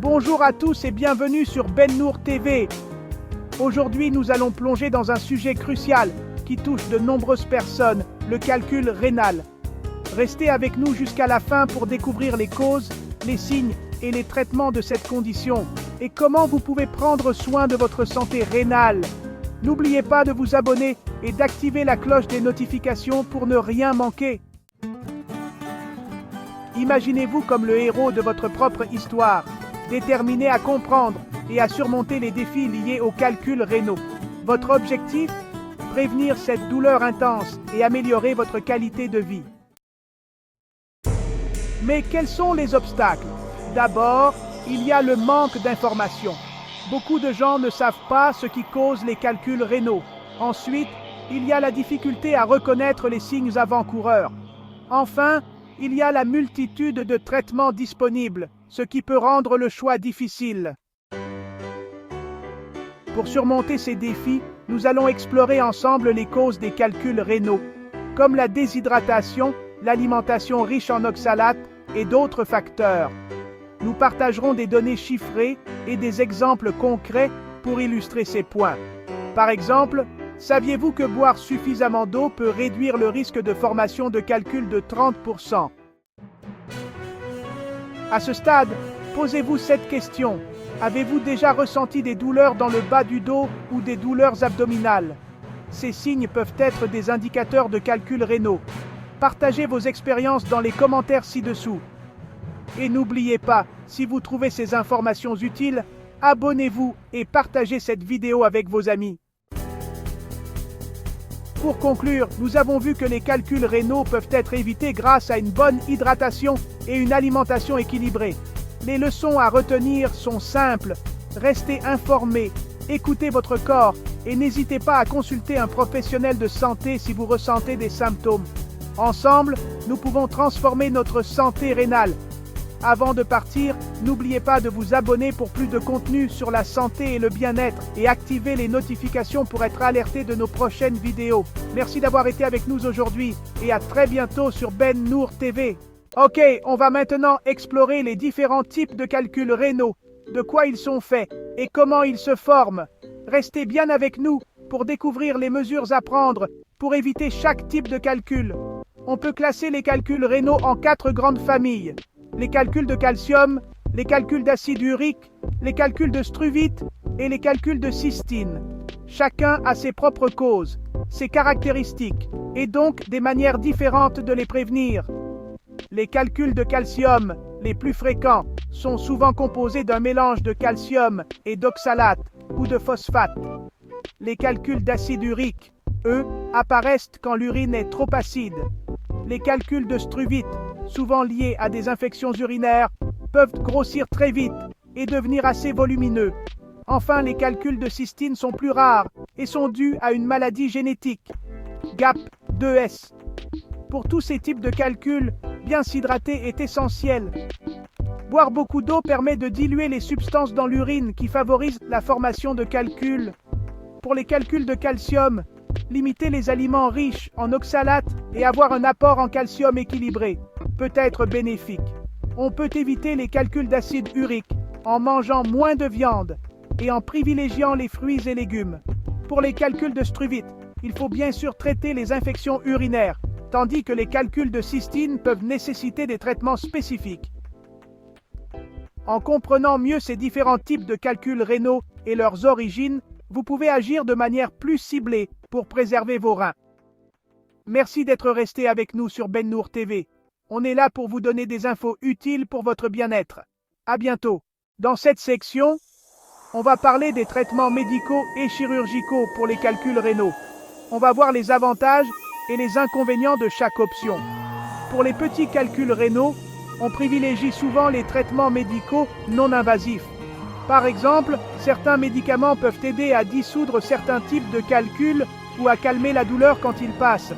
Bonjour à tous et bienvenue sur Ben Nour TV. Aujourd'hui, nous allons plonger dans un sujet crucial qui touche de nombreuses personnes, le calcul rénal. Restez avec nous jusqu'à la fin pour découvrir les causes, les signes et les traitements de cette condition et comment vous pouvez prendre soin de votre santé rénale. N'oubliez pas de vous abonner et d'activer la cloche des notifications pour ne rien manquer. Imaginez-vous comme le héros de votre propre histoire, déterminé à comprendre et à surmonter les défis liés aux calculs rénaux. Votre objectif? Prévenir cette douleur intense et améliorer votre qualité de vie. Mais quels sont les obstacles? D'abord, il y a le manque d'informations. Beaucoup de gens ne savent pas ce qui cause les calculs rénaux. Ensuite, il y a la difficulté à reconnaître les signes avant-coureurs. Enfin, il y a la multitude de traitements disponibles, ce qui peut rendre le choix difficile. Pour surmonter ces défis, nous allons explorer ensemble les causes des calculs rénaux, comme la déshydratation, l'alimentation riche en oxalates et d'autres facteurs. Nous partagerons des données chiffrées et des exemples concrets pour illustrer ces points. Par exemple, saviez-vous que boire suffisamment d'eau peut réduire le risque de formation de calculs de 30%? À ce stade, posez-vous cette question. Avez-vous déjà ressenti des douleurs dans le bas du dos ou des douleurs abdominales? Ces signes peuvent être des indicateurs de calculs rénaux. Partagez vos expériences dans les commentaires ci-dessous. Et n'oubliez pas, si vous trouvez ces informations utiles, abonnez-vous et partagez cette vidéo avec vos amis. Pour conclure, nous avons vu que les calculs rénaux peuvent être évités grâce à une bonne hydratation et une alimentation équilibrée. Les leçons à retenir sont simples. Restez informés, écoutez votre corps et n'hésitez pas à consulter un professionnel de santé si vous ressentez des symptômes. Ensemble, nous pouvons transformer notre santé rénale. Avant de partir, n'oubliez pas de vous abonner pour plus de contenu sur la santé et le bien-être et activer les notifications pour être alerté de nos prochaines vidéos. Merci d'avoir été avec nous aujourd'hui et à très bientôt sur Ben Nour TV. Ok, on va maintenant explorer les différents types de calculs rénaux, de quoi ils sont faits et comment ils se forment. Restez bien avec nous pour découvrir les mesures à prendre pour éviter chaque type de calcul. On peut classer les calculs rénaux en 4 grandes familles. Les calculs de calcium, les calculs d'acide urique, les calculs de struvite et les calculs de cystine. Chacun a ses propres causes, ses caractéristiques et donc des manières différentes de les prévenir. Les calculs de calcium, les plus fréquents, sont souvent composés d'un mélange de calcium et d'oxalate ou de phosphate. Les calculs d'acide urique, eux, apparaissent quand l'urine est trop acide. Les calculs de struvite, souvent liés à des infections urinaires, peuvent grossir très vite et devenir assez volumineux. Enfin, les calculs de cystine sont plus rares et sont dus à une maladie génétique, GAP2S. Pour tous ces types de calculs, bien s'hydrater est essentiel. Boire beaucoup d'eau permet de diluer les substances dans l'urine qui favorisent la formation de calculs. Pour les calculs de calcium, limiter les aliments riches en oxalate et avoir un apport en calcium équilibré peut être bénéfique. On peut éviter les calculs d'acide urique en mangeant moins de viande et en privilégiant les fruits et légumes. Pour les calculs de struvite, il faut bien sûr traiter les infections urinaires, tandis que les calculs de cystine peuvent nécessiter des traitements spécifiques. En comprenant mieux ces différents types de calculs rénaux et leurs origines, vous pouvez agir de manière plus ciblée pour préserver vos reins. Merci d'être resté avec nous sur Ben Nour TV. On est là pour vous donner des infos utiles pour votre bien-être. À bientôt. Dans cette section, on va parler des traitements médicaux et chirurgicaux pour les calculs rénaux. On va voir les avantages et les inconvénients de chaque option. Pour les petits calculs rénaux, on privilégie souvent les traitements médicaux non invasifs. Par exemple, certains médicaments peuvent aider à dissoudre certains types de calculs ou à calmer la douleur quand ils passent.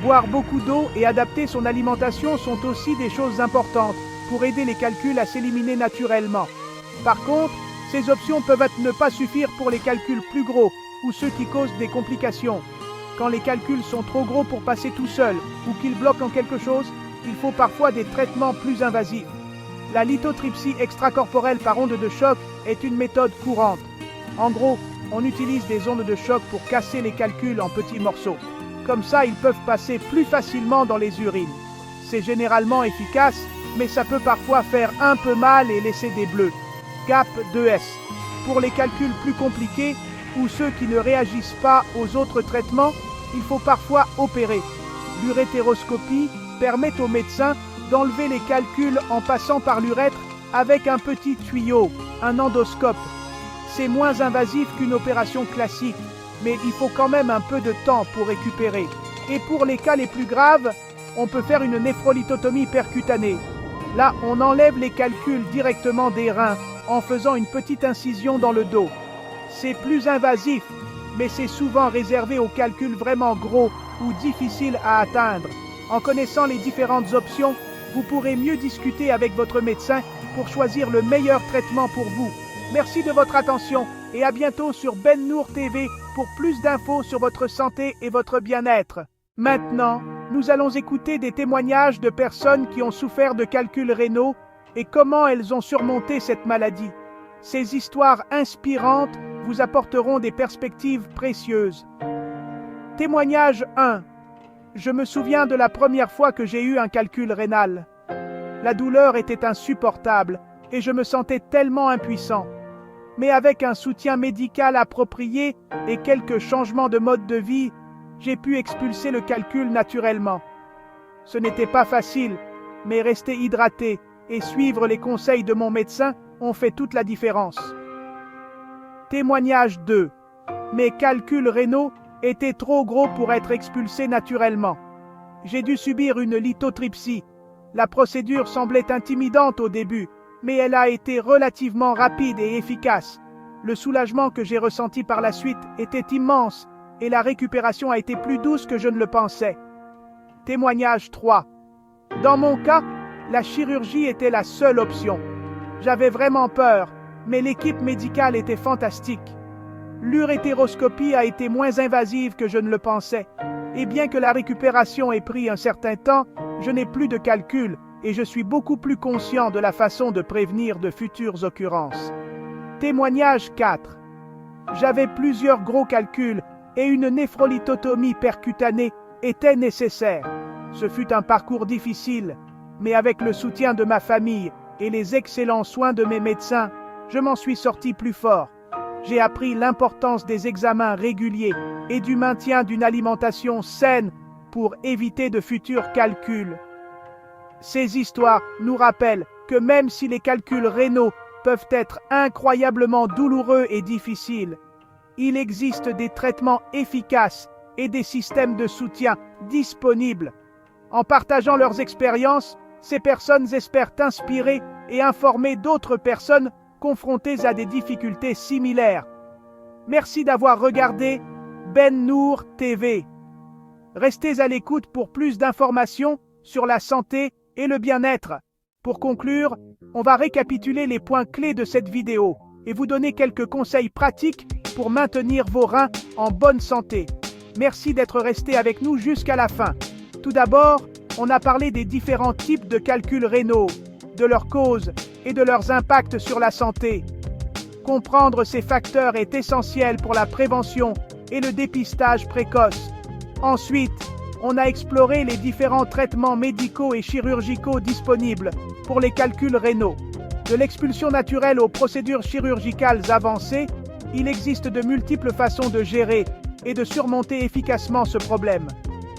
Boire beaucoup d'eau et adapter son alimentation sont aussi des choses importantes pour aider les calculs à s'éliminer naturellement. Par contre, ces options peuvent ne pas suffire pour les calculs plus gros ou ceux qui causent des complications. Quand les calculs sont trop gros pour passer tout seul ou qu'ils bloquent en quelque chose, il faut parfois des traitements plus invasifs. La lithotripsie extracorporelle par onde de choc est une méthode courante. En gros, on utilise des ondes de choc pour casser les calculs en petits morceaux. Comme ça, ils peuvent passer plus facilement dans les urines. C'est généralement efficace, mais ça peut parfois faire un peu mal et laisser des bleus. GAP 2S. Pour les calculs plus compliqués ou ceux qui ne réagissent pas aux autres traitements, il faut parfois opérer. L'urétéroscopie permet au médecin d'enlever les calculs en passant par l'urètre avec un petit tuyau, un endoscope. C'est moins invasif qu'une opération classique, mais il faut quand même un peu de temps pour récupérer. Et pour les cas les plus graves, on peut faire une néphrolithotomie percutanée. Là, on enlève les calculs directement des reins en faisant une petite incision dans le dos. C'est plus invasif, mais c'est souvent réservé aux calculs vraiment gros ou difficiles à atteindre. En connaissant les différentes options, vous pourrez mieux discuter avec votre médecin pour choisir le meilleur traitement pour vous. Merci de votre attention et à bientôt sur Ben Nour TV pour plus d'infos sur votre santé et votre bien-être. Maintenant, nous allons écouter des témoignages de personnes qui ont souffert de calculs rénaux et comment elles ont surmonté cette maladie. Ces histoires inspirantes vous apporteront des perspectives précieuses. Témoignage 1. Je me souviens de la première fois que j'ai eu un calcul rénal. La douleur était insupportable et je me sentais tellement impuissant. Mais avec un soutien médical approprié et quelques changements de mode de vie, j'ai pu expulser le calcul naturellement. Ce n'était pas facile, mais rester hydraté et suivre les conseils de mon médecin ont fait toute la différence. Témoignage 2. Mes calculs rénaux étaient trop gros pour être expulsés naturellement. J'ai dû subir une lithotripsie. La procédure semblait intimidante au début, mais elle a été relativement rapide et efficace. Le soulagement que j'ai ressenti par la suite était immense et la récupération a été plus douce que je ne le pensais. Témoignage 3. Dans mon cas, la chirurgie était la seule option. J'avais vraiment peur, mais l'équipe médicale était fantastique. L'urétéroscopie a été moins invasive que je ne le pensais, et bien que la récupération ait pris un certain temps, je n'ai plus de calcul et je suis beaucoup plus conscient de la façon de prévenir de futures occurrences. Témoignage 4. J'avais plusieurs gros calculs et une néphrolithotomie percutanée était nécessaire. Ce fut un parcours difficile, mais avec le soutien de ma famille et les excellents soins de mes médecins, je m'en suis sorti plus fort. J'ai appris l'importance des examens réguliers et du maintien d'une alimentation saine pour éviter de futurs calculs. Ces histoires nous rappellent que même si les calculs rénaux peuvent être incroyablement douloureux et difficiles, il existe des traitements efficaces et des systèmes de soutien disponibles. En partageant leurs expériences, ces personnes espèrent inspirer et informer d'autres personnes confrontées à des difficultés similaires. Merci d'avoir regardé Ben Nour TV. Restez à l'écoute pour plus d'informations sur la santé et le bien-être. Pour conclure, on va récapituler les points clés de cette vidéo et vous donner quelques conseils pratiques pour maintenir vos reins en bonne santé. Merci d'être resté avec nous jusqu'à la fin. Tout d'abord, on a parlé des différents types de calculs rénaux, de leurs causes et de leurs impacts sur la santé. Comprendre ces facteurs est essentiel pour la prévention et le dépistage précoce. Ensuite, on a exploré les différents traitements médicaux et chirurgicaux disponibles pour les calculs rénaux. De l'expulsion naturelle aux procédures chirurgicales avancées, il existe de multiples façons de gérer et de surmonter efficacement ce problème.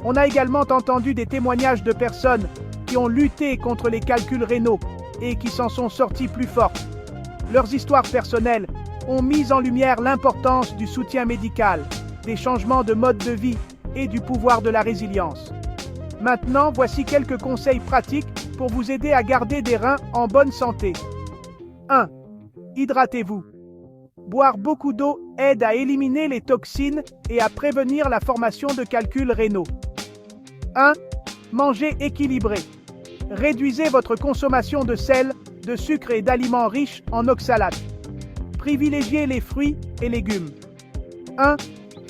On a également entendu des témoignages de personnes qui ont lutté contre les calculs rénaux et qui s'en sont sorties plus fortes. Leurs histoires personnelles ont mis en lumière l'importance du soutien médical, des changements de mode de vie et du pouvoir de la résilience. Maintenant, voici quelques conseils pratiques pour vous aider à garder des reins en bonne santé. 1. Hydratez-vous. Boire beaucoup d'eau aide à éliminer les toxines et à prévenir la formation de calculs rénaux. 1. Mangez équilibré. Réduisez votre consommation de sel, de sucre et d'aliments riches en oxalates. Privilégiez les fruits et légumes. 1.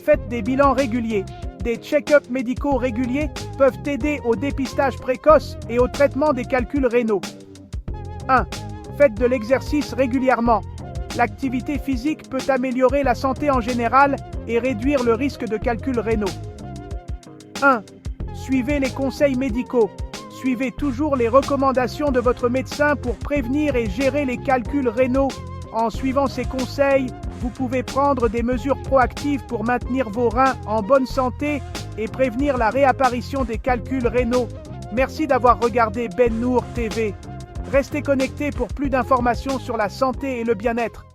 Faites des bilans réguliers. Des check-ups médicaux réguliers peuvent aider au dépistage précoce et au traitement des calculs rénaux. 1. Faites de l'exercice régulièrement. L'activité physique peut améliorer la santé en général et réduire le risque de calculs rénaux. 1. Suivez les conseils médicaux. Suivez toujours les recommandations de votre médecin pour prévenir et gérer les calculs rénaux. En suivant ces conseils, vous pouvez prendre des mesures proactives pour maintenir vos reins en bonne santé et prévenir la réapparition des calculs rénaux. Merci d'avoir regardé Ben Nour TV. Restez connectés pour plus d'informations sur la santé et le bien-être.